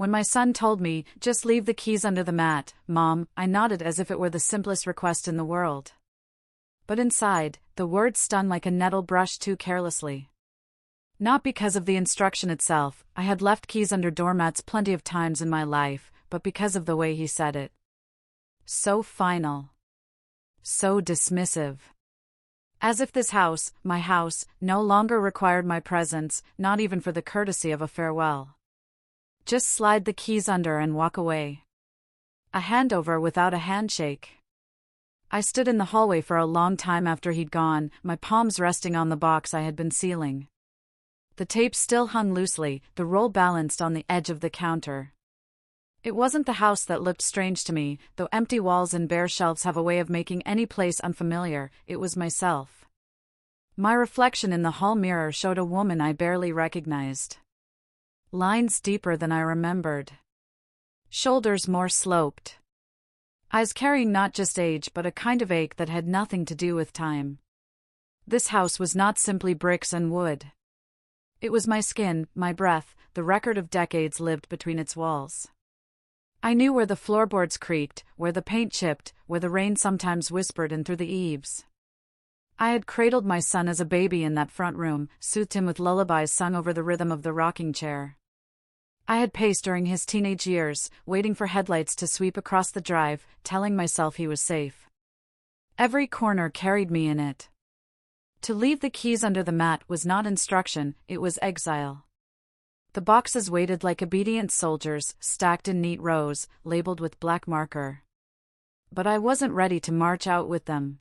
When my son told me, "Just leave the keys under the mat, Mom," I nodded as if it were the simplest request in the world. But inside, the words stung like a nettle brushed too carelessly. Not because of the instruction itself, I had left keys under doormats plenty of times in my life, but because of the way he said it. So final. So dismissive. As if this house, my house, no longer required my presence, not even for the courtesy of a farewell. Just slide the keys under and walk away. A handover without a handshake. I stood in the hallway for a long time after he'd gone, my palms resting on the box I had been sealing. The tape still hung loosely, the roll balanced on the edge of the counter. It wasn't the house that looked strange to me, though empty walls and bare shelves have a way of making any place unfamiliar, it was myself. My reflection in the hall mirror showed a woman I barely recognized. Lines deeper than I remembered. Shoulders more sloped. Eyes carrying not just age but a kind of ache that had nothing to do with time. This house was not simply bricks and wood. It was my skin, my breath, the record of decades lived between its walls. I knew where the floorboards creaked, where the paint chipped, where the rain sometimes whispered in through the eaves. I had cradled my son as a baby in that front room, soothed him with lullabies sung over the rhythm of the rocking chair. I had paced during his teenage years, waiting for headlights to sweep across the drive, telling myself he was safe. Every corner carried me in it. To leave the keys under the mat was not instruction, it was exile. The boxes waited like obedient soldiers, stacked in neat rows, labeled with black marker. But I wasn't ready to march out with them.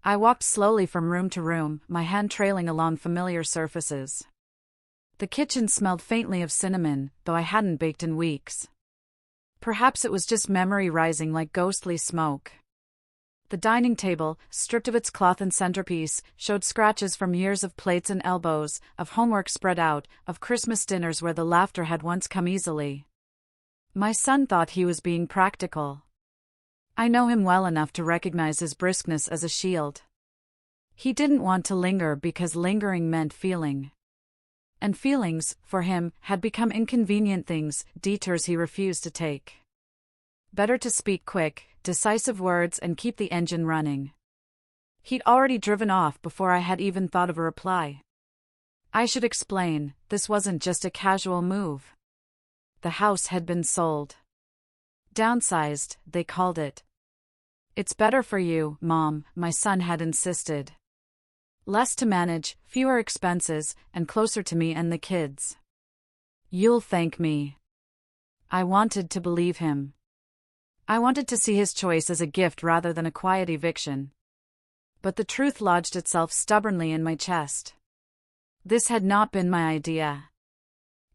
I walked slowly from room to room, my hand trailing along familiar surfaces. The kitchen smelled faintly of cinnamon, though I hadn't baked in weeks. Perhaps it was just memory rising like ghostly smoke. The dining table, stripped of its cloth and centerpiece, showed scratches from years of plates and elbows, of homework spread out, of Christmas dinners where the laughter had once come easily. My son thought he was being practical. I know him well enough to recognize his briskness as a shield. He didn't want to linger because lingering meant feeling. And feelings, for him, had become inconvenient things, detours he refused to take. Better to speak quick, decisive words and keep the engine running. He'd already driven off before I had even thought of a reply. I should explain, this wasn't just a casual move. The house had been sold. Downsized, they called it. It's better for you, Mom, my son had insisted. Less to manage, fewer expenses, and closer to me and the kids. You'll thank me. I wanted to believe him. I wanted to see his choice as a gift rather than a quiet eviction. But the truth lodged itself stubbornly in my chest. This had not been my idea.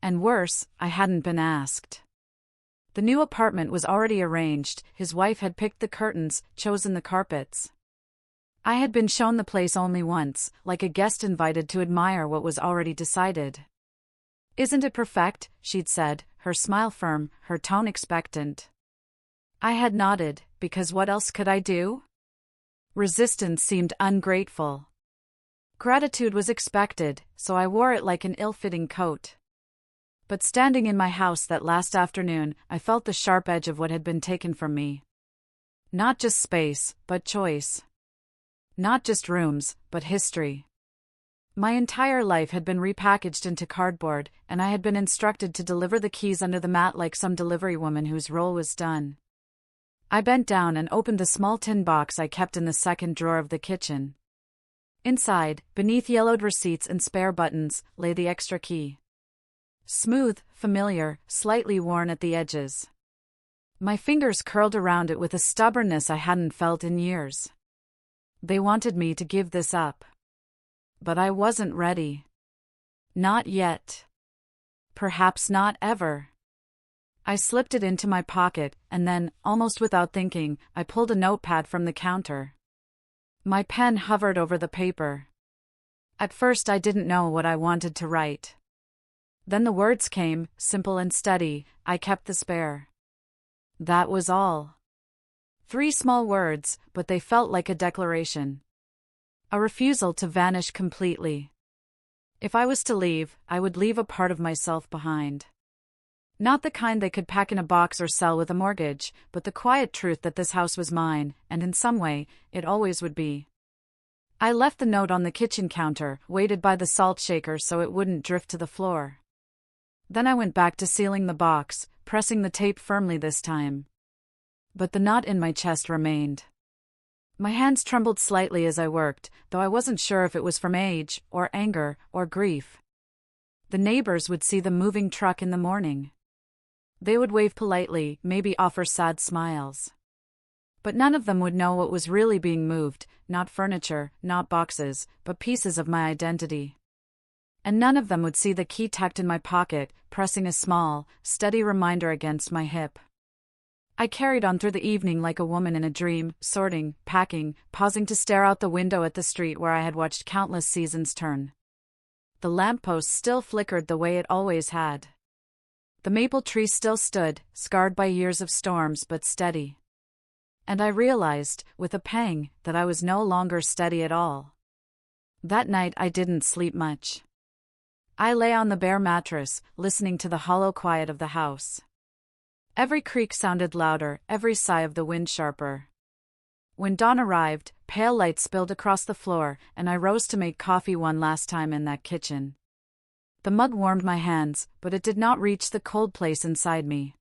And worse, I hadn't been asked. The new apartment was already arranged, his wife had picked the curtains, chosen the carpets. I had been shown the place only once, like a guest invited to admire what was already decided. "Isn't it perfect?" she'd said, her smile firm, her tone expectant. I had nodded, because what else could I do? Resistance seemed ungrateful. Gratitude was expected, so I wore it like an ill-fitting coat. But standing in my house that last afternoon, I felt the sharp edge of what had been taken from me. Not just space, but choice. Not just rooms, but history. My entire life had been repackaged into cardboard, and I had been instructed to deliver the keys under the mat like some delivery woman whose role was done. I bent down and opened the small tin box I kept in the second drawer of the kitchen. Inside, beneath yellowed receipts and spare buttons, lay the extra key. Smooth, familiar, slightly worn at the edges. My fingers curled around it with a stubbornness I hadn't felt in years. They wanted me to give this up. But I wasn't ready. Not yet. Perhaps not ever. I slipped it into my pocket, and then, almost without thinking, I pulled a notepad from the counter. My pen hovered over the paper. At first I didn't know what I wanted to write. Then the words came, simple and steady, I kept the spare. That was all. 3 small words, but they felt like a declaration. A refusal to vanish completely. If I was to leave, I would leave a part of myself behind. Not the kind they could pack in a box or sell with a mortgage, but the quiet truth that this house was mine, and in some way, it always would be. I left the note on the kitchen counter, weighted by the salt shaker so it wouldn't drift to the floor. Then I went back to sealing the box, pressing the tape firmly this time. But the knot in my chest remained. My hands trembled slightly as I worked, though I wasn't sure if it was from age, or anger, or grief. The neighbors would see the moving truck in the morning. They would wave politely, maybe offer sad smiles. But none of them would know what was really being moved, not furniture, not boxes, but pieces of my identity. And none of them would see the key tucked in my pocket, pressing a small, steady reminder against my hip. I carried on through the evening like a woman in a dream, sorting, packing, pausing to stare out the window at the street where I had watched countless seasons turn. The lamppost still flickered the way it always had. The maple tree still stood, scarred by years of storms but steady. And I realized, with a pang, that I was no longer steady at all. That night I didn't sleep much. I lay on the bare mattress, listening to the hollow quiet of the house. Every creak sounded louder, every sigh of the wind sharper. When dawn arrived, pale light spilled across the floor, and I rose to make coffee one last time in that kitchen. The mug warmed my hands, but it did not reach the cold place inside me.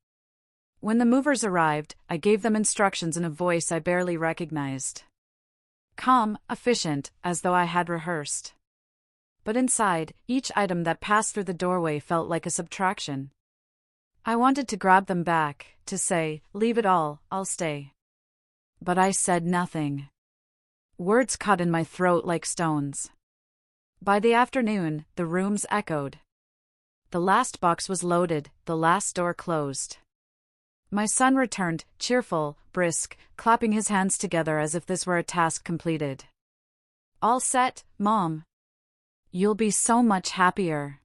When the movers arrived, I gave them instructions in a voice I barely recognized. Calm, efficient, as though I had rehearsed. But inside, each item that passed through the doorway felt like a subtraction. I wanted to grab them back, to say, "Leave it all, I'll stay." But I said nothing. Words caught in my throat like stones. By the afternoon, the rooms echoed. The last box was loaded, the last door closed. My son returned, cheerful, brisk, clapping his hands together as if this were a task completed. "All set, Mom. You'll be so much happier."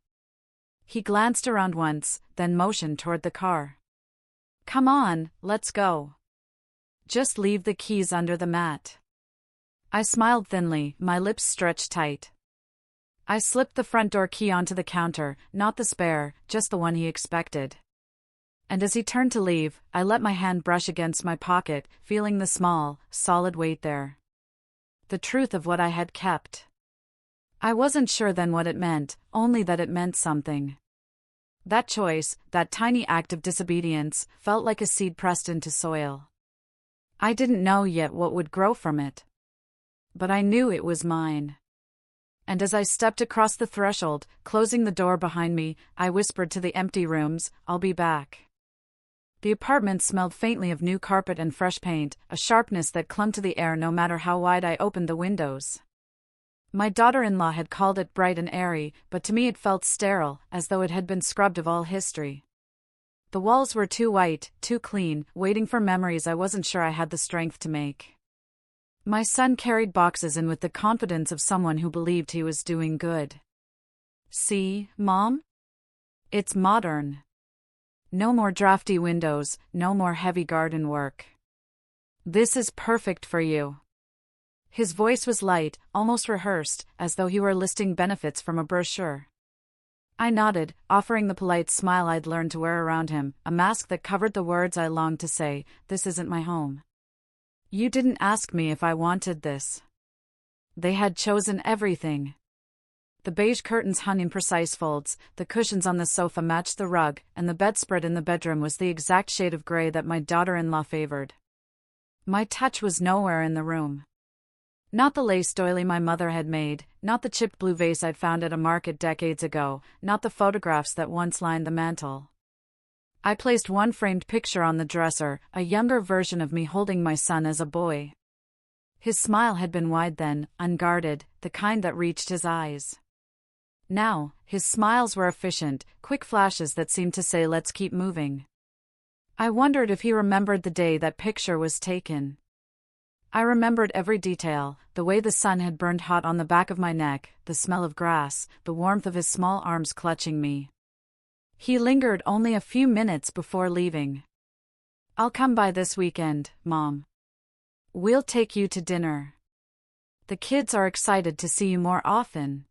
He glanced around once, then motioned toward the car. "Come on, let's go. Just leave the keys under the mat." I smiled thinly, my lips stretched tight. I slipped the front door key onto the counter, not the spare, just the one he expected. And as he turned to leave, I let my hand brush against my pocket, feeling the small, solid weight there. The truth of what I had kept. I wasn't sure then what it meant, only that it meant something. That choice, that tiny act of disobedience, felt like a seed pressed into soil. I didn't know yet what would grow from it. But I knew it was mine. And as I stepped across the threshold, closing the door behind me, I whispered to the empty rooms, "I'll be back." The apartment smelled faintly of new carpet and fresh paint, a sharpness that clung to the air no matter how wide I opened the windows. My daughter-in-law had called it bright and airy, but to me it felt sterile, as though it had been scrubbed of all history. The walls were too white, too clean, waiting for memories I wasn't sure I had the strength to make. My son carried boxes in with the confidence of someone who believed he was doing good. "See, Mom? It's modern. No more drafty windows, no more heavy garden work. This is perfect for you." His voice was light, almost rehearsed, as though he were listing benefits from a brochure. I nodded, offering the polite smile I'd learned to wear around him, a mask that covered the words I longed to say, "This isn't my home. You didn't ask me if I wanted this." They had chosen everything. The beige curtains hung in precise folds, the cushions on the sofa matched the rug, and the bedspread in the bedroom was the exact shade of gray that my daughter-in-law favored. My touch was nowhere in the room. Not the lace doily my mother had made, not the chipped blue vase I'd found at a market decades ago, not the photographs that once lined the mantel. I placed one framed picture on the dresser, a younger version of me holding my son as a boy. His smile had been wide then, unguarded, the kind that reached his eyes. Now, his smiles were efficient, quick flashes that seemed to say, "Let's keep moving." I wondered if he remembered the day that picture was taken. I remembered every detail, the way the sun had burned hot on the back of my neck, the smell of grass, the warmth of his small arms clutching me. He lingered only a few minutes before leaving. "I'll come by this weekend, Mom. We'll take you to dinner. The kids are excited to see you more often."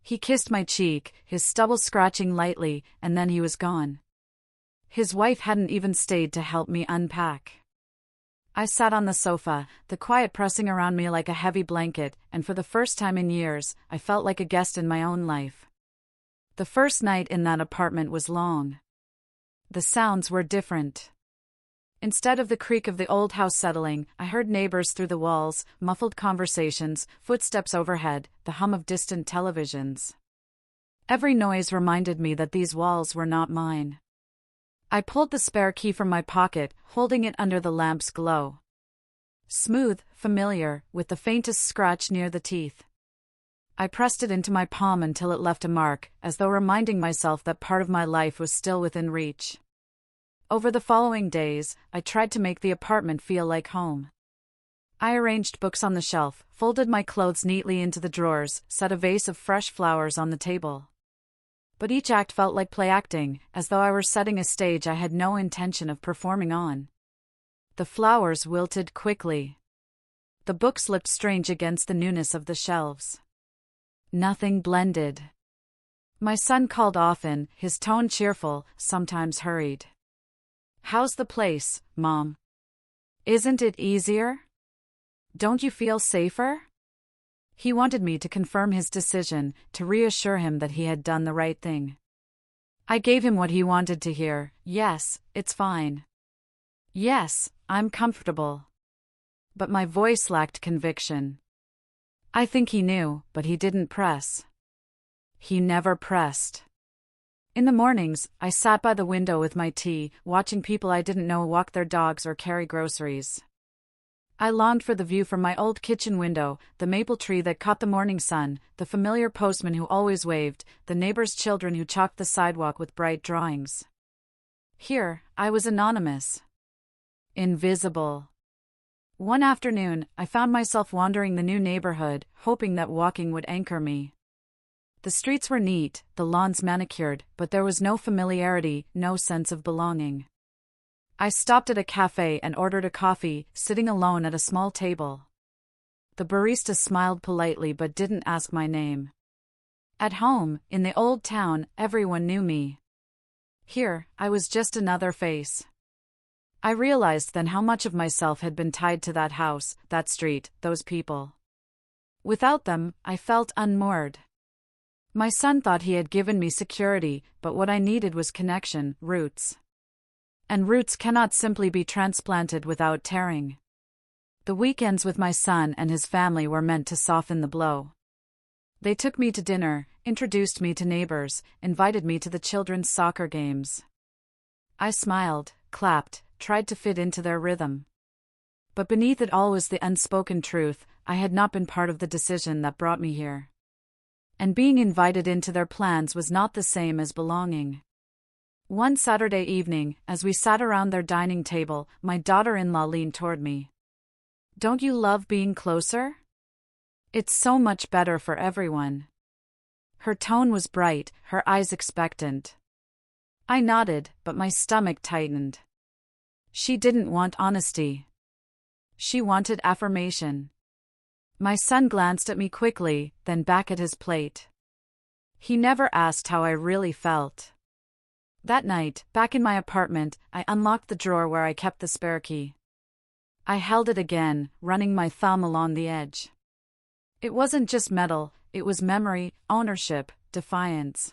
He kissed my cheek, his stubble scratching lightly, and then he was gone. His wife hadn't even stayed to help me unpack. I sat on the sofa, the quiet pressing around me like a heavy blanket, and for the first time in years, I felt like a guest in my own life. The first night in that apartment was long. The sounds were different. Instead of the creak of the old house settling, I heard neighbors through the walls, muffled conversations, footsteps overhead, the hum of distant televisions. Every noise reminded me that these walls were not mine. I pulled the spare key from my pocket, holding it under the lamp's glow. Smooth, familiar, with the faintest scratch near the teeth. I pressed it into my palm until it left a mark, as though reminding myself that part of my life was still within reach. Over the following days, I tried to make the apartment feel like home. I arranged books on the shelf, folded my clothes neatly into the drawers, set a vase of fresh flowers on the table. But each act felt like play acting, as though I were setting a stage I had no intention of performing on. The flowers wilted quickly. The books looked strange against the newness of the shelves. Nothing blended. My son called often, his tone cheerful, sometimes hurried. "How's the place, Mom? Isn't it easier? Don't you feel safer?" He wanted me to confirm his decision, to reassure him that he had done the right thing. I gave him what he wanted to hear. "Yes, it's fine. Yes, I'm comfortable." But my voice lacked conviction. I think he knew, but he didn't press. He never pressed. In the mornings, I sat by the window with my tea, watching people I didn't know walk their dogs or carry groceries. I longed for the view from my old kitchen window, the maple tree that caught the morning sun, the familiar postman who always waved, the neighbors' children who chalked the sidewalk with bright drawings. Here, I was anonymous. Invisible. One afternoon, I found myself wandering the new neighborhood, hoping that walking would anchor me. The streets were neat, the lawns manicured, but there was no familiarity, no sense of belonging. I stopped at a cafe and ordered a coffee, sitting alone at a small table. The barista smiled politely but didn't ask my name. At home, in the old town, everyone knew me. Here, I was just another face. I realized then how much of myself had been tied to that house, that street, those people. Without them, I felt unmoored. My son thought he had given me security, but what I needed was connection, roots. And roots cannot simply be transplanted without tearing. The weekends with my son and his family were meant to soften the blow. They took me to dinner, introduced me to neighbors, invited me to the children's soccer games. I smiled, clapped, tried to fit into their rhythm. But beneath it all was the unspoken truth: I had not been part of the decision that brought me here. And being invited into their plans was not the same as belonging. One Saturday evening, as we sat around their dining table, my daughter-in-law leaned toward me. "Don't you love being closer? It's so much better for everyone." Her tone was bright, her eyes expectant. I nodded, but my stomach tightened. She didn't want honesty. She wanted affirmation. My son glanced at me quickly, then back at his plate. He never asked how I really felt. That night, back in my apartment, I unlocked the drawer where I kept the spare key. I held it again, running my thumb along the edge. It wasn't just metal, it was memory, ownership, defiance.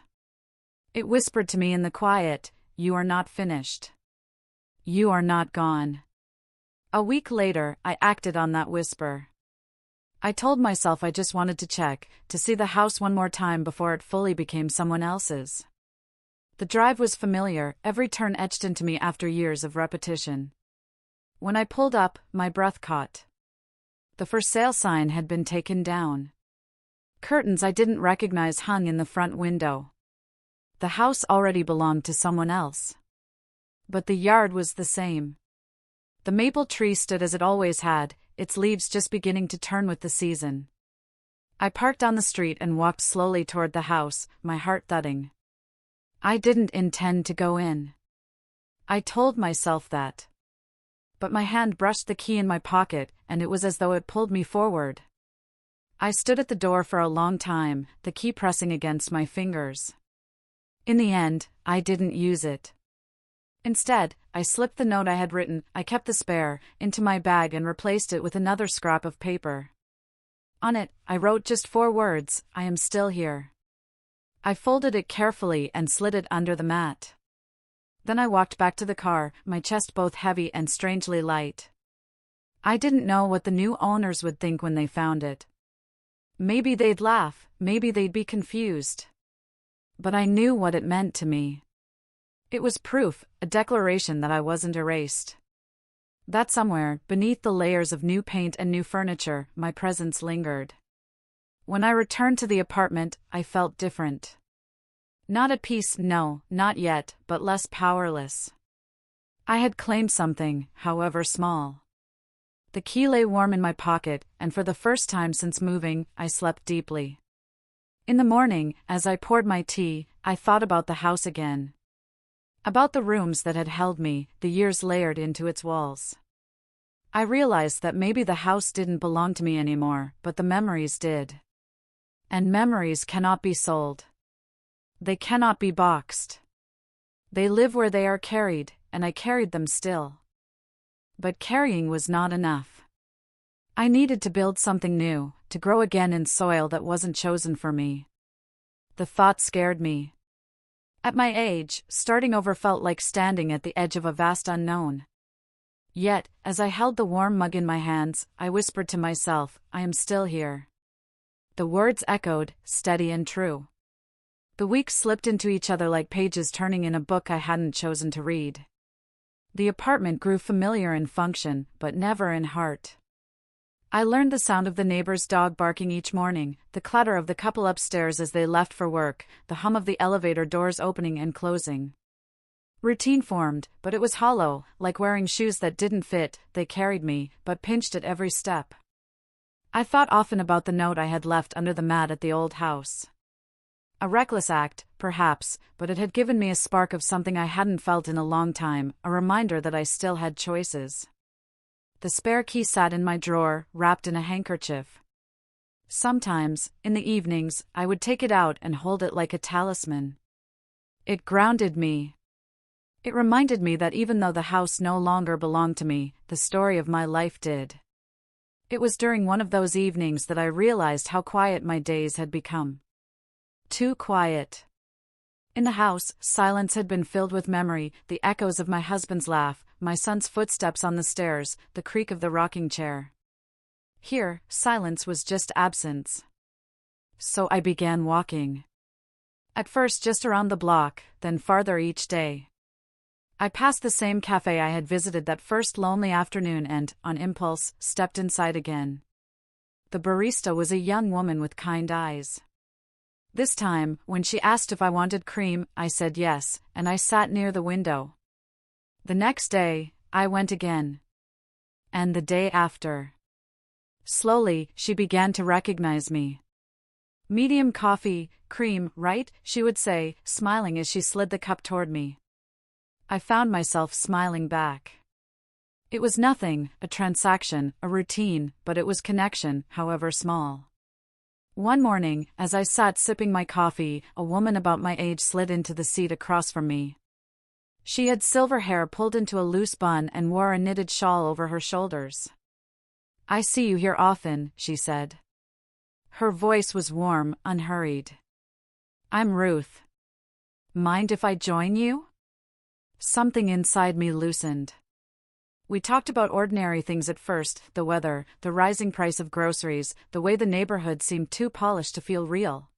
It whispered to me in the quiet, "You are not finished. You are not gone." A week later, I acted on that whisper. I told myself I just wanted to check, to see the house one more time before it fully became someone else's. The drive was familiar, every turn etched into me after years of repetition. When I pulled up, my breath caught. The for sale sign had been taken down. Curtains I didn't recognize hung in the front window. The house already belonged to someone else. But the yard was the same. The maple tree stood as it always had, its leaves just beginning to turn with the season. I parked on the street and walked slowly toward the house, my heart thudding. I didn't intend to go in. I told myself that. But my hand brushed the key in my pocket, and it was as though it pulled me forward. I stood at the door for a long time, the key pressing against my fingers. In the end, I didn't use it. Instead, I slipped the note I had written, I kept the spare, into my bag and replaced it with another scrap of paper. On it, I wrote just 4 words, I am still here. I folded it carefully and slid it under the mat. Then I walked back to the car, my chest both heavy and strangely light. I didn't know what the new owners would think when they found it. Maybe they'd laugh, maybe they'd be confused. But I knew what it meant to me. It was proof, a declaration that I wasn't erased. That somewhere, beneath the layers of new paint and new furniture, my presence lingered. When I returned to the apartment, I felt different. Not at peace, no, not yet, but less powerless. I had claimed something, however small. The key lay warm in my pocket, and for the first time since moving, I slept deeply. In the morning, as I poured my tea, I thought about the house again. About the rooms that had held me, the years layered into its walls. I realized that maybe the house didn't belong to me anymore, but the memories did. And memories cannot be sold. They cannot be boxed. They live where they are carried, and I carried them still. But carrying was not enough. I needed to build something new, to grow again in soil that wasn't chosen for me. The thought scared me. At my age, starting over felt like standing at the edge of a vast unknown. Yet, as I held the warm mug in my hands, I whispered to myself, I am still here. The words echoed, steady and true. The weeks slipped into each other like pages turning in a book I hadn't chosen to read. The apartment grew familiar in function, but never in heart. I learned the sound of the neighbor's dog barking each morning, the clatter of the couple upstairs as they left for work, the hum of the elevator doors opening and closing. Routine formed, but it was hollow, like wearing shoes that didn't fit. They carried me, but pinched at every step. I thought often about the note I had left under the mat at the old house. A reckless act, perhaps, but it had given me a spark of something I hadn't felt in a long time, a reminder that I still had choices. The spare key sat in my drawer, wrapped in a handkerchief. Sometimes, in the evenings, I would take it out and hold it like a talisman. It grounded me. It reminded me that even though the house no longer belonged to me, the story of my life did. It was during one of those evenings that I realized how quiet my days had become. Too quiet. In the house, silence had been filled with memory, the echoes of my husband's laugh, my son's footsteps on the stairs, the creak of the rocking chair. Here, silence was just absence. So I began walking. At first just around the block, then farther each day. I passed the same cafe I had visited that first lonely afternoon and, on impulse, stepped inside again. The barista was a young woman with kind eyes. This time, when she asked if I wanted cream, I said yes, and I sat near the window. The next day, I went again. And the day after. Slowly, she began to recognize me. Medium coffee, cream, right? She would say, smiling as she slid the cup toward me. I found myself smiling back. It was nothing, a transaction, a routine, but it was connection, however small. One morning, as I sat sipping my coffee, a woman about my age slid into the seat across from me. She had silver hair pulled into a loose bun and wore a knitted shawl over her shoulders. I see you here often, she said. Her voice was warm, unhurried. I'm Ruth. Mind if I join you? Something inside me loosened. We talked about ordinary things at first, the weather, the rising price of groceries, the way the neighborhood seemed too polished to feel real.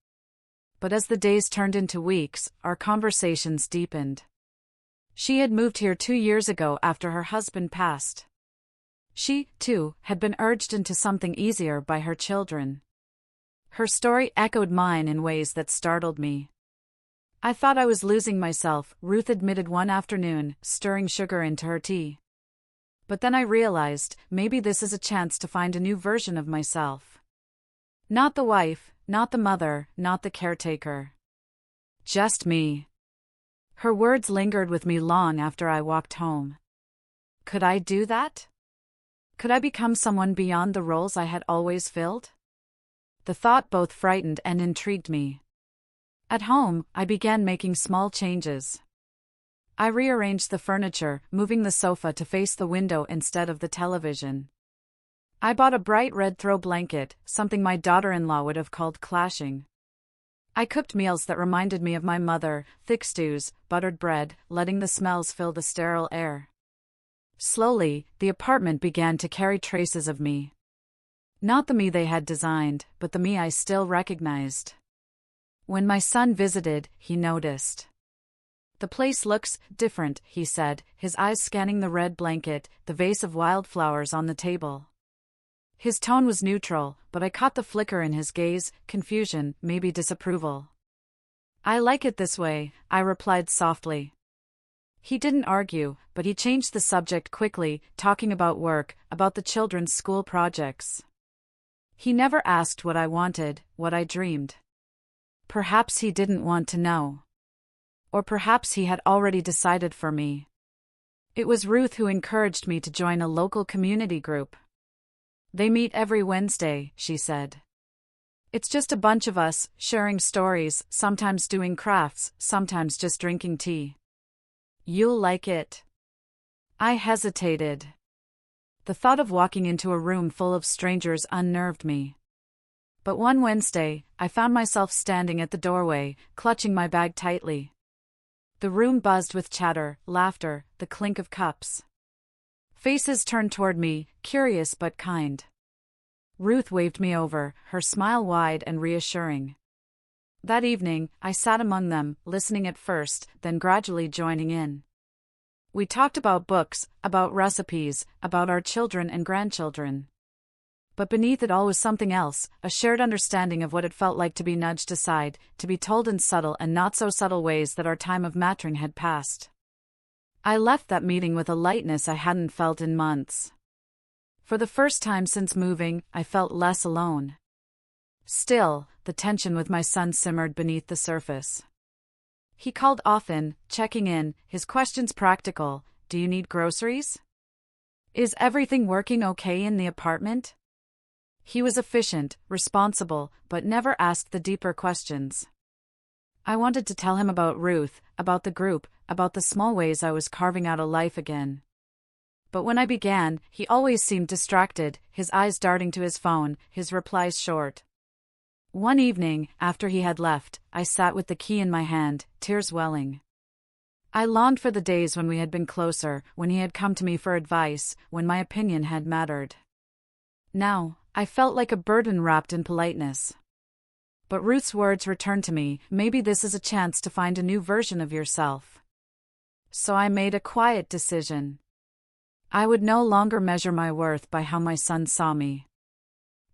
But as the days turned into weeks, our conversations deepened. She had moved here 2 years ago after her husband passed. She, too, had been urged into something easier by her children. Her story echoed mine in ways that startled me. I thought I was losing myself, Ruth admitted one afternoon, stirring sugar into her tea. But then I realized, maybe this is a chance to find a new version of myself. Not the wife, not the mother, not the caretaker. Just me. Her words lingered with me long after I walked home. Could I do that? Could I become someone beyond the roles I had always filled? The thought both frightened and intrigued me. At home, I began making small changes. I rearranged the furniture, moving the sofa to face the window instead of the television. I bought a bright red throw blanket, something my daughter-in-law would have called clashing. I cooked meals that reminded me of my mother, thick stews, buttered bread, letting the smells fill the sterile air. Slowly, the apartment began to carry traces of me. Not the me they had designed, but the me I still recognized. When my son visited, he noticed. "The place looks different," he said, his eyes scanning the red blanket, the vase of wildflowers on the table. His tone was neutral, but I caught the flicker in his gaze, confusion, maybe disapproval. "I like it this way," I replied softly. He didn't argue, but he changed the subject quickly, talking about work, about the children's school projects. He never asked what I wanted, what I dreamed. Perhaps he didn't want to know. Or perhaps he had already decided for me. It was Ruth who encouraged me to join a local community group. "They meet every Wednesday," she said. "It's just a bunch of us, sharing stories, sometimes doing crafts, sometimes just drinking tea. You'll like it." I hesitated. The thought of walking into a room full of strangers unnerved me. But one Wednesday, I found myself standing at the doorway, clutching my bag tightly. The room buzzed with chatter, laughter, the clink of cups. Faces turned toward me, curious but kind. Ruth waved me over, her smile wide and reassuring. That evening, I sat among them, listening at first, then gradually joining in. We talked about books, about recipes, about our children and grandchildren. But beneath it all was something else, a shared understanding of what it felt like to be nudged aside, to be told in subtle and not-so-subtle ways that our time of mattering had passed. I left that meeting with a lightness I hadn't felt in months. For the first time since moving, I felt less alone. Still, the tension with my son simmered beneath the surface. He called often, checking in, his questions practical. "Do you need groceries? Is everything working okay in the apartment?" He was efficient, responsible, but never asked the deeper questions. I wanted to tell him about Ruth, about the group, about the small ways I was carving out a life again. But when I began, he always seemed distracted, his eyes darting to his phone, his replies short. One evening, after he had left, I sat with the key in my hand, tears welling. I longed for the days when we had been closer, when he had come to me for advice, when my opinion had mattered. Now, I felt like a burden wrapped in politeness. But Ruth's words returned to me, "Maybe this is a chance to find a new version of yourself." So I made a quiet decision. I would no longer measure my worth by how my son saw me.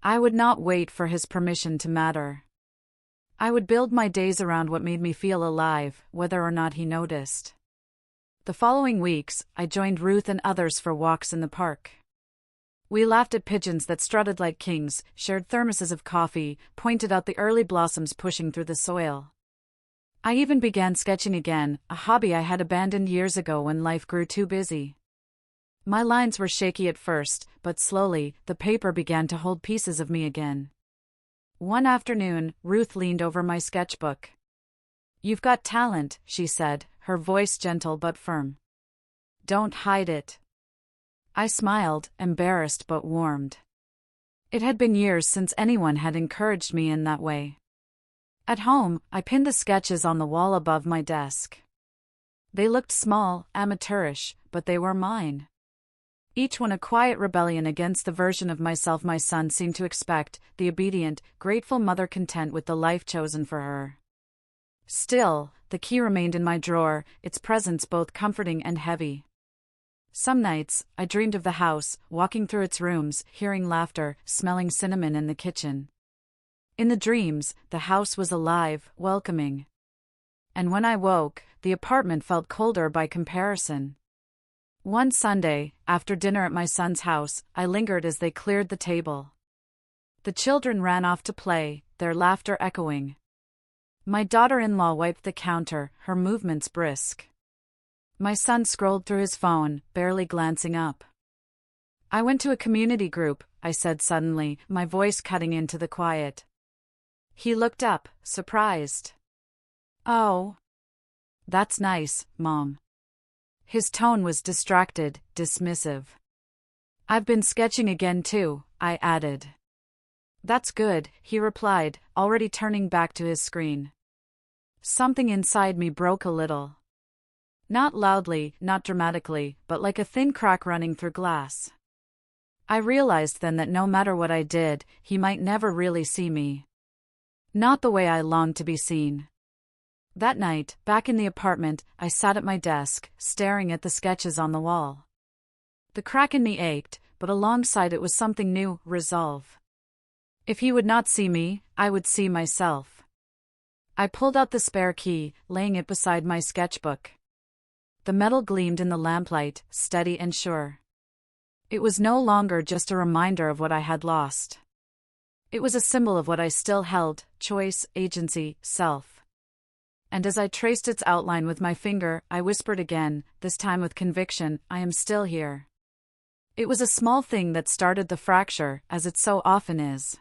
I would not wait for his permission to matter. I would build my days around what made me feel alive, whether or not he noticed. The following weeks, I joined Ruth and others for walks in the park. We laughed at pigeons that strutted like kings, shared thermoses of coffee, pointed out the early blossoms pushing through the soil. I even began sketching again, a hobby I had abandoned years ago when life grew too busy. My lines were shaky at first, but slowly, the paper began to hold pieces of me again. One afternoon, Ruth leaned over my sketchbook. "You've got talent," she said, her voice gentle but firm. "Don't hide it." I smiled, embarrassed but warmed. It had been years since anyone had encouraged me in that way. At home, I pinned the sketches on the wall above my desk. They looked small, amateurish, but they were mine. Each one a quiet rebellion against the version of myself my son seemed to expect, the obedient, grateful mother content with the life chosen for her. Still, the key remained in my drawer, its presence both comforting and heavy. Some nights, I dreamed of the house, walking through its rooms, hearing laughter, smelling cinnamon in the kitchen. In the dreams, the house was alive, welcoming. And when I woke, the apartment felt colder by comparison. One Sunday, after dinner at my son's house, I lingered as they cleared the table. The children ran off to play, their laughter echoing. My daughter-in-law wiped the counter, her movements brisk. My son scrolled through his phone, barely glancing up. "I went to a community group," I said suddenly, my voice cutting into the quiet. He looked up, surprised. "Oh. That's nice, Mom." His tone was distracted, dismissive. "I've been sketching again too," I added. "That's good," he replied, already turning back to his screen. Something inside me broke a little. Not loudly, not dramatically, but like a thin crack running through glass. I realized then that no matter what I did, he might never really see me. Not the way I longed to be seen. That night, back in the apartment, I sat at my desk, staring at the sketches on the wall. The crack in me ached, but alongside it was something new, resolve. If he would not see me, I would see myself. I pulled out the spare key, laying it beside my sketchbook. The metal gleamed in the lamplight, steady and sure. It was no longer just a reminder of what I had lost. It was a symbol of what I still held: choice, agency, self. And as I traced its outline with my finger, I whispered again, this time with conviction, "I am still here." It was a small thing that started the fracture, as it so often is.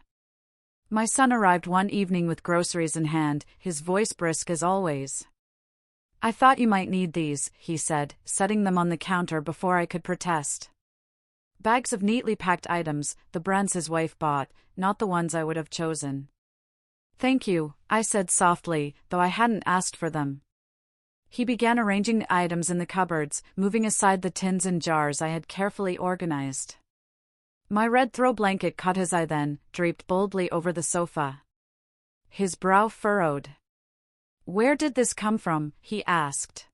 My son arrived one evening with groceries in hand, his voice brisk as always. "I thought you might need these," he said, setting them on the counter before I could protest. Bags of neatly packed items, the brands his wife bought, not the ones I would have chosen. "Thank you," I said softly, though I hadn't asked for them. He began arranging the items in the cupboards, moving aside the tins and jars I had carefully organized. My red throw blanket caught his eye then, draped boldly over the sofa. His brow furrowed. "Where did this come from?" he asked.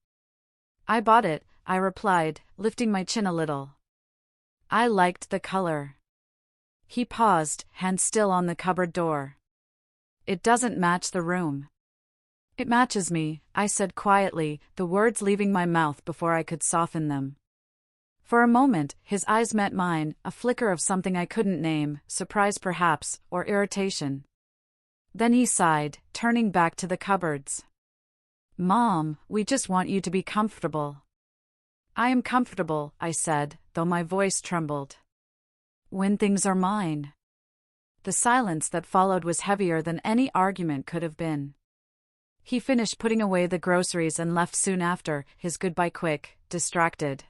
"I bought it," I replied, lifting my chin a little. "I liked the color." He paused, hand still on the cupboard door. "It doesn't match the room." "It matches me," I said quietly, the words leaving my mouth before I could soften them. For a moment, his eyes met mine, a flicker of something I couldn't name, surprise perhaps, or irritation. Then he sighed, turning back to the cupboards. "Mom, we just want you to be comfortable." "I am comfortable," I said, though my voice trembled. "When things are mine." The silence that followed was heavier than any argument could have been. He finished putting away the groceries and left soon after, his goodbye quick, distracted.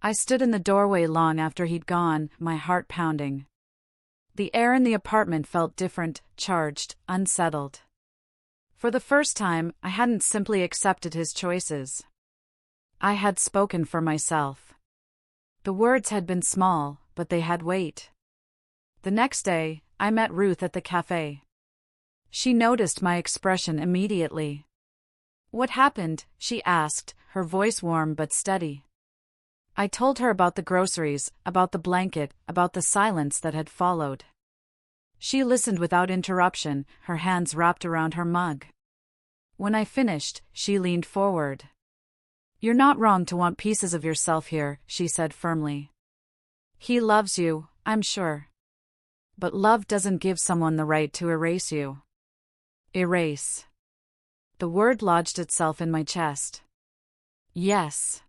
I stood in the doorway long after he'd gone, my heart pounding. The air in the apartment felt different, charged, unsettled. For the first time, I hadn't simply accepted his choices. I had spoken for myself. The words had been small, but they had weight. The next day, I met Ruth at the cafe. She noticed my expression immediately. "What happened?" she asked, her voice warm but steady. I told her about the groceries, about the blanket, about the silence that had followed. She listened without interruption, her hands wrapped around her mug. When I finished, she leaned forward. "You're not wrong to want pieces of yourself here," she said firmly. "He loves you, I'm sure. But love doesn't give someone the right to erase you." Erase. The word lodged itself in my chest. Yes.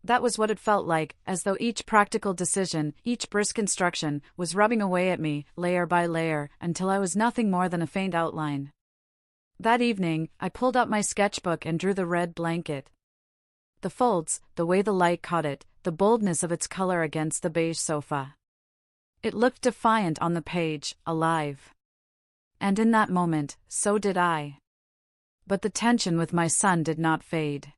That was what it felt like, as though each practical decision, each brisk instruction, was rubbing away at me, layer by layer, until I was nothing more than a faint outline. That evening, I pulled out my sketchbook and drew the red blanket. The folds, the way the light caught it, the boldness of its color against the beige sofa. It looked defiant on the page, alive. And in that moment, so did I. But the tension with my son did not fade.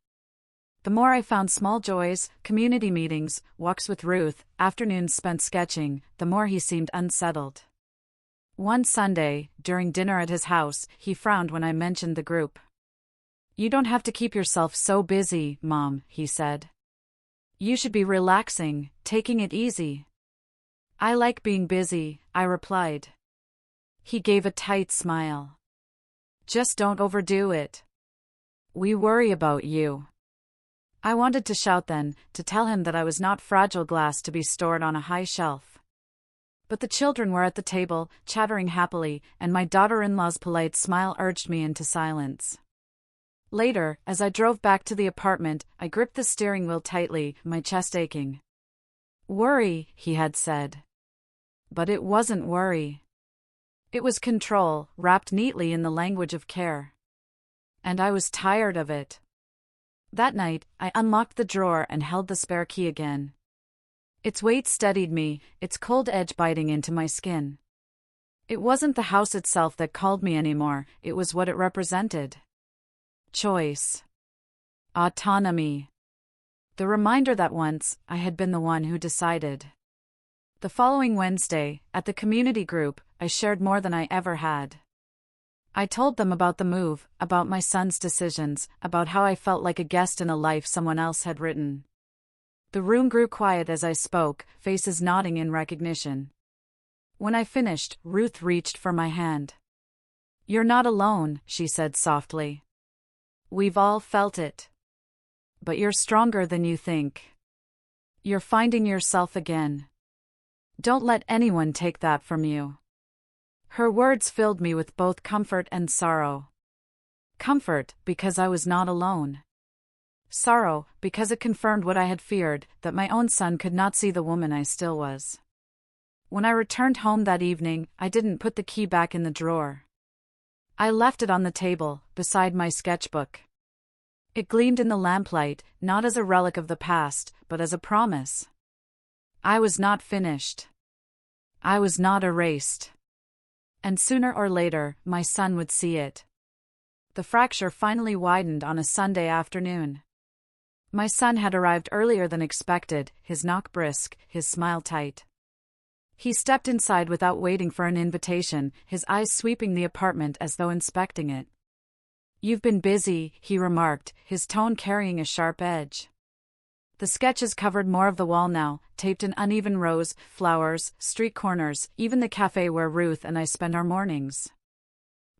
The more I found small joys, community meetings, walks with Ruth, afternoons spent sketching, the more he seemed unsettled. One Sunday, during dinner at his house, he frowned when I mentioned the group. "You don't have to keep yourself so busy, Mom," he said. "You should be relaxing, taking it easy." "I like being busy," I replied. He gave a tight smile. "Just don't overdo it. We worry about you." I wanted to shout then, to tell him that I was not fragile glass to be stored on a high shelf. But the children were at the table, chattering happily, and my daughter-in-law's polite smile urged me into silence. Later, as I drove back to the apartment, I gripped the steering wheel tightly, my chest aching. "Worry," he had said. But it wasn't worry. It was control, wrapped neatly in the language of care. And I was tired of it. That night, I unlocked the drawer and held the spare key again. Its weight steadied me, its cold edge biting into my skin. It wasn't the house itself that called me anymore, it was what it represented. Choice. Autonomy. The reminder that once, I had been the one who decided. The following Wednesday, at the community group, I shared more than I ever had. I told them about the move, about my son's decisions, about how I felt like a guest in a life someone else had written. The room grew quiet as I spoke, faces nodding in recognition. When I finished, Ruth reached for my hand. "You're not alone," she said softly. "We've all felt it. But you're stronger than you think. You're finding yourself again. Don't let anyone take that from you." Her words filled me with both comfort and sorrow. Comfort, because I was not alone. Sorrow, because it confirmed what I had feared, that my own son could not see the woman I still was. When I returned home that evening, I didn't put the key back in the drawer. I left it on the table, beside my sketchbook. It gleamed in the lamplight, not as a relic of the past, but as a promise. I was not finished. I was not erased. And sooner or later, my son would see it. The fracture finally widened on a Sunday afternoon. My son had arrived earlier than expected, his knock brisk, his smile tight. He stepped inside without waiting for an invitation, his eyes sweeping the apartment as though inspecting it. "You've been busy," he remarked, his tone carrying a sharp edge. The sketches covered more of the wall now, taped in uneven rows, flowers, street corners, even the cafe where Ruth and I spend our mornings.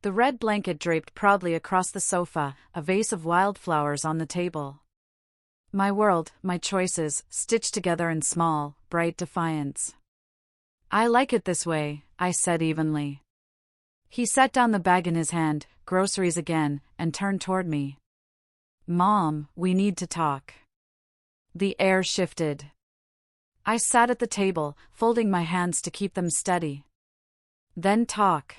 The red blanket draped proudly across the sofa, a vase of wildflowers on the table. My world, my choices, stitched together in small, bright defiance. "I like it this way," I said evenly. He set down the bag in his hand, groceries again, and turned toward me. "Mom, we need to talk." The air shifted. I sat at the table, folding my hands to keep them steady. "Then talk."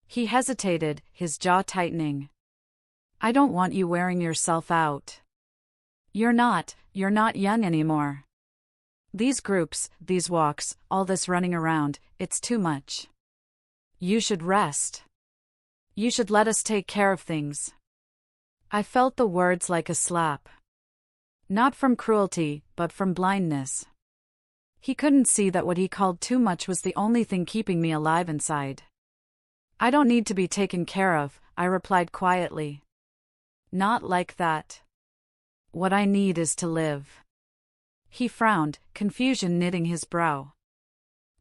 He hesitated, his jaw tightening. "I don't want you wearing yourself out. You're not young anymore. These groups, these walks, all this running around, it's too much. You should rest. You should let us take care of things." I felt the words like a slap. Not from cruelty, but from blindness. He couldn't see that what he called too much was the only thing keeping me alive inside. "I don't need to be taken care of," I replied quietly. "Not like that. What I need is to live." He frowned, confusion knitting his brow.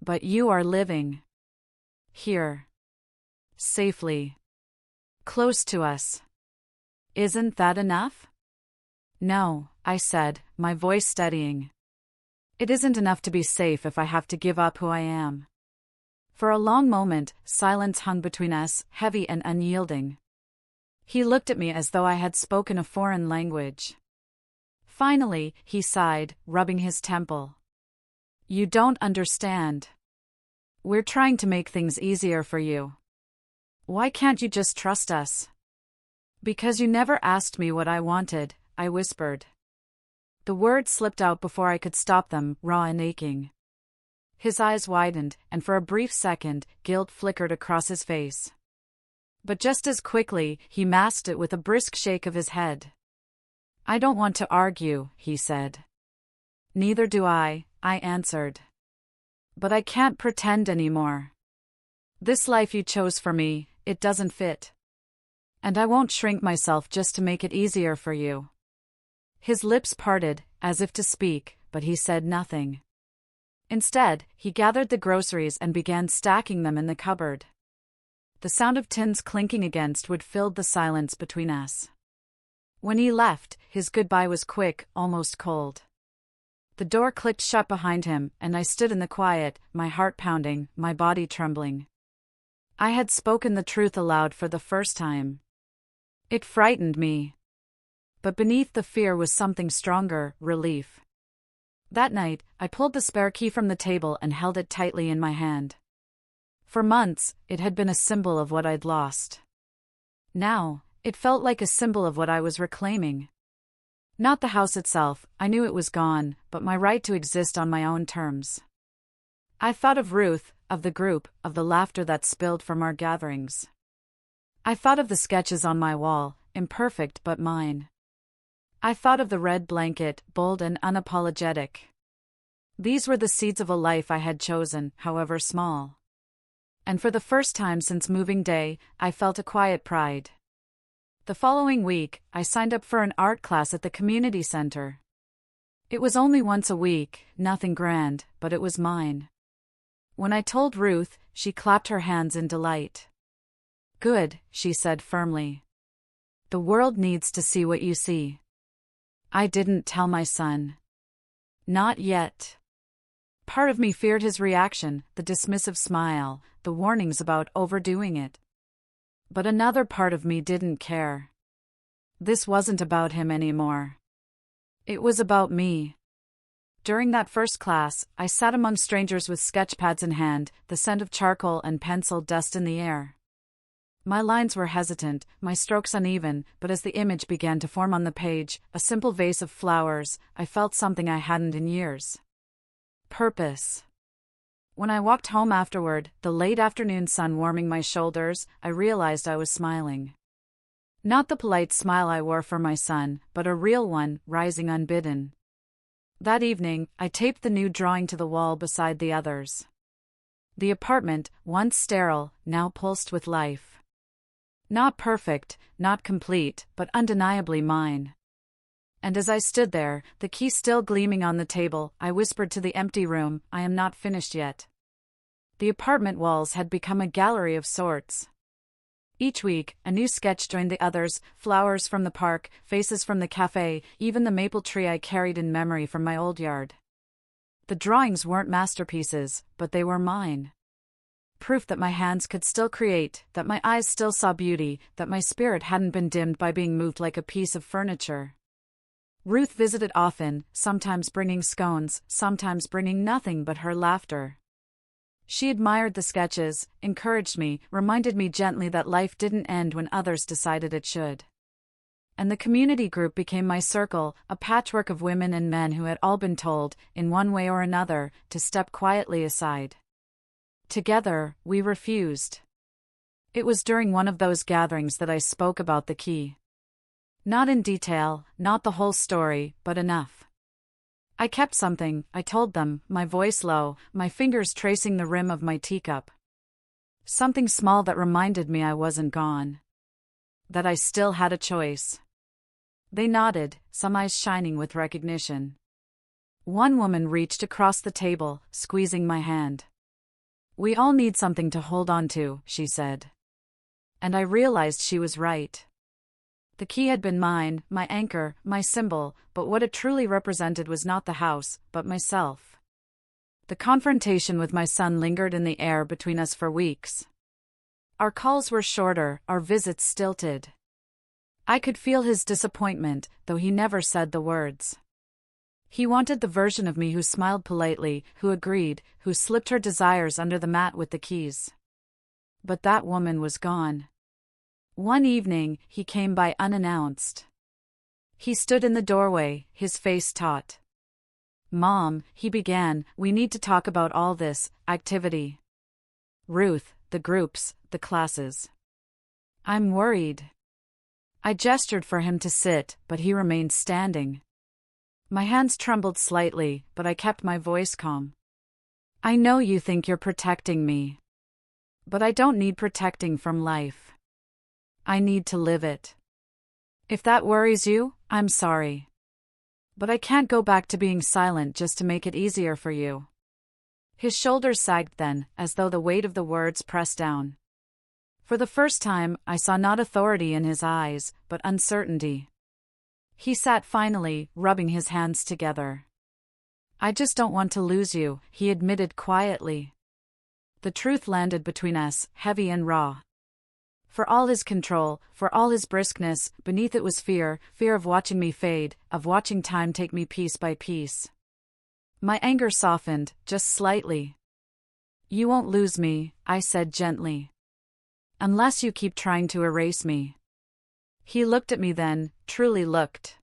"But you are living. Here. Safely. Close to us. Isn't that enough?" "No," I said, my voice steadying. "It isn't enough to be safe if I have to give up who I am." For a long moment, silence hung between us, heavy and unyielding. He looked at me as though I had spoken a foreign language. Finally, he sighed, rubbing his temple. "You don't understand. We're trying to make things easier for you. Why can't you just trust us?" "Because you never asked me what I wanted," I whispered. The words slipped out before I could stop them, raw and aching. His eyes widened, and for a brief second, guilt flickered across his face. But just as quickly, he masked it with a brisk shake of his head. "I don't want to argue," he said. "Neither do I," I answered. "But I can't pretend anymore. This life you chose for me, it doesn't fit. And I won't shrink myself just to make it easier for you." His lips parted, as if to speak, but he said nothing. Instead, he gathered the groceries and began stacking them in the cupboard. The sound of tins clinking against wood filled the silence between us. When he left, his goodbye was quick, almost cold. The door clicked shut behind him, and I stood in the quiet, my heart pounding, my body trembling. I had spoken the truth aloud for the first time. It frightened me. But beneath the fear was something stronger, relief. That night, I pulled the spare key from the table and held it tightly in my hand. For months, it had been a symbol of what I'd lost. Now, it felt like a symbol of what I was reclaiming. Not the house itself, I knew it was gone, but my right to exist on my own terms. I thought of Ruth, of the group, of the laughter that spilled from our gatherings. I thought of the sketches on my wall, imperfect but mine. I thought of the red blanket, bold and unapologetic. These were the seeds of a life I had chosen, however small. And for the first time since moving day, I felt a quiet pride. The following week, I signed up for an art class at the community center. It was only once a week, nothing grand, but it was mine. When I told Ruth, she clapped her hands in delight. "Good," she said firmly. "The world needs to see what you see." I didn't tell my son. Not yet. Part of me feared his reaction, the dismissive smile, the warnings about overdoing it. But another part of me didn't care. This wasn't about him anymore. It was about me. During that first class, I sat among strangers with sketchpads in hand, the scent of charcoal and pencil dust in the air. My lines were hesitant, my strokes uneven, but as the image began to form on the page, a simple vase of flowers, I felt something I hadn't in years. Purpose. When I walked home afterward, the late afternoon sun warming my shoulders, I realized I was smiling. Not the polite smile I wore for my son, but a real one, rising unbidden. That evening, I taped the new drawing to the wall beside the others. The apartment, once sterile, now pulsed with life. Not perfect, not complete, but undeniably mine. And as I stood there, the key still gleaming on the table, I whispered to the empty room, "I am not finished yet." The apartment walls had become a gallery of sorts. Each week, a new sketch joined the others, flowers from the park, faces from the cafe, even the maple tree I carried in memory from my old yard. The drawings weren't masterpieces, but they were mine. Proof that my hands could still create, that my eyes still saw beauty, that my spirit hadn't been dimmed by being moved like a piece of furniture. Ruth visited often, sometimes bringing scones, sometimes bringing nothing but her laughter. She admired the sketches, encouraged me, reminded me gently that life didn't end when others decided it should. And the community group became my circle, a patchwork of women and men who had all been told, in one way or another, to step quietly aside. Together, we refused. It was during one of those gatherings that I spoke about the key. Not in detail, not the whole story, but enough. I kept something, I told them, my voice low, my fingers tracing the rim of my teacup. Something small that reminded me I wasn't gone. That I still had a choice. They nodded, some eyes shining with recognition. One woman reached across the table, squeezing my hand. "We all need something to hold on to," she said. And I realized she was right. The key had been mine, my anchor, my symbol, but what it truly represented was not the house, but myself. The confrontation with my son lingered in the air between us for weeks. Our calls were shorter, our visits stilted. I could feel his disappointment, though he never said the words. He wanted the version of me who smiled politely, who agreed, who slipped her desires under the mat with the keys. But that woman was gone. One evening, he came by unannounced. He stood in the doorway, his face taut. "Mom," he began, "we need to talk about all this activity. Ruth, the groups, the classes. I'm worried." I gestured for him to sit, but he remained standing. My hands trembled slightly, but I kept my voice calm. "I know you think you're protecting me. But I don't need protecting from life. I need to live it. If that worries you, I'm sorry. But I can't go back to being silent just to make it easier for you." His shoulders sagged then, as though the weight of the words pressed down. For the first time, I saw not authority in his eyes, but uncertainty. He sat finally, rubbing his hands together. "I just don't want to lose you," he admitted quietly. The truth landed between us, heavy and raw. For all his control, for all his briskness, beneath it was fear, fear of watching me fade, of watching time take me piece by piece. My anger softened, just slightly. "You won't lose me," I said gently. "Unless you keep trying to erase me." He looked at me then, truly looked.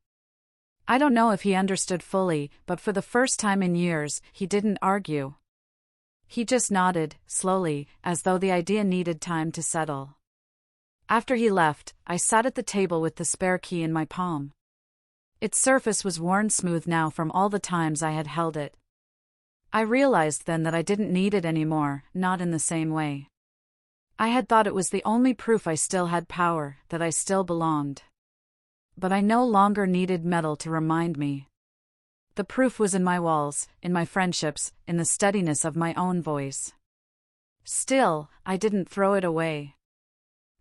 I don't know if he understood fully, but for the first time in years, he didn't argue. He just nodded, slowly, as though the idea needed time to settle. After he left, I sat at the table with the spare key in my palm. Its surface was worn smooth now from all the times I had held it. I realized then that I didn't need it anymore, not in the same way. I had thought it was the only proof I still had power, that I still belonged. But I no longer needed metal to remind me. The proof was in my walls, in my friendships, in the steadiness of my own voice. Still, I didn't throw it away.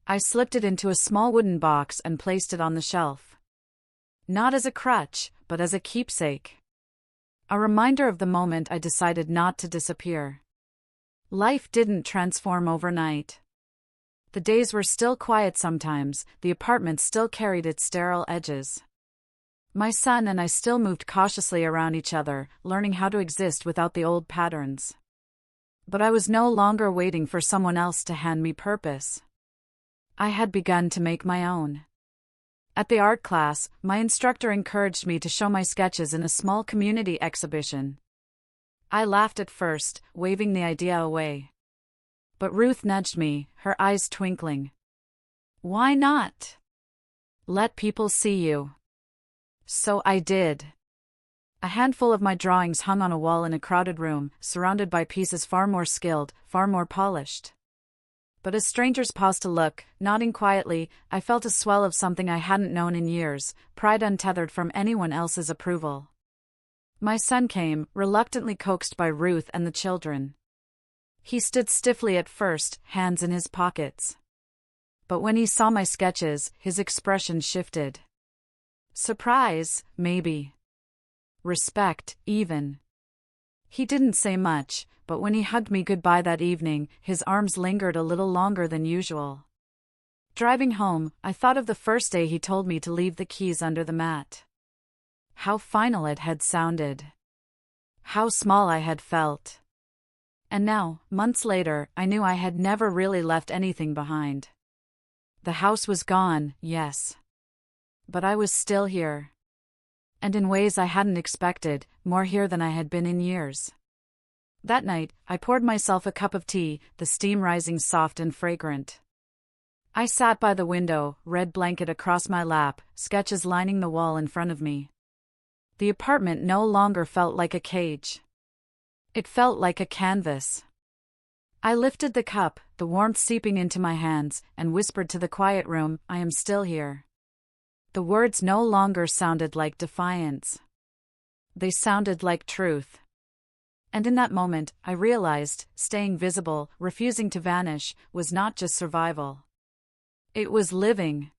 I slipped it into a small wooden box and placed it on the shelf. Not as a crutch, but as a keepsake. A reminder of the moment I decided not to disappear. Life didn't transform overnight. The days were still quiet sometimes, the apartment still carried its sterile edges. My son and I still moved cautiously around each other, learning how to exist without the old patterns. But I was no longer waiting for someone else to hand me purpose. I had begun to make my own. At the art class, my instructor encouraged me to show my sketches in a small community exhibition. I laughed at first, waving the idea away. But Ruth nudged me, her eyes twinkling. Why not? Let people see you. So I did. A handful of my drawings hung on a wall in a crowded room, surrounded by pieces far more skilled, far more polished. But as strangers paused to look, nodding quietly, I felt a swell of something I hadn't known in years, pride untethered from anyone else's approval. My son came, reluctantly coaxed by Ruth and the children. He stood stiffly at first, hands in his pockets. But when he saw my sketches, his expression shifted. Surprise, maybe. Respect, even. He didn't say much, but when he hugged me goodbye that evening, his arms lingered a little longer than usual. Driving home, I thought of the first day he told me to leave the keys under the mat. How final it had sounded. How small I had felt. And now, months later, I knew I had never really left anything behind. The house was gone, yes. But I was still here. And in ways I hadn't expected, more here than I had been in years. That night, I poured myself a cup of tea, the steam rising soft and fragrant. I sat by the window, red blanket across my lap, sketches lining the wall in front of me. The apartment no longer felt like a cage. It felt like a canvas. I lifted the cup, the warmth seeping into my hands, and whispered to the quiet room, I am still here. The words no longer sounded like defiance. They sounded like truth. And in that moment, I realized, staying visible, refusing to vanish, was not just survival. It was living.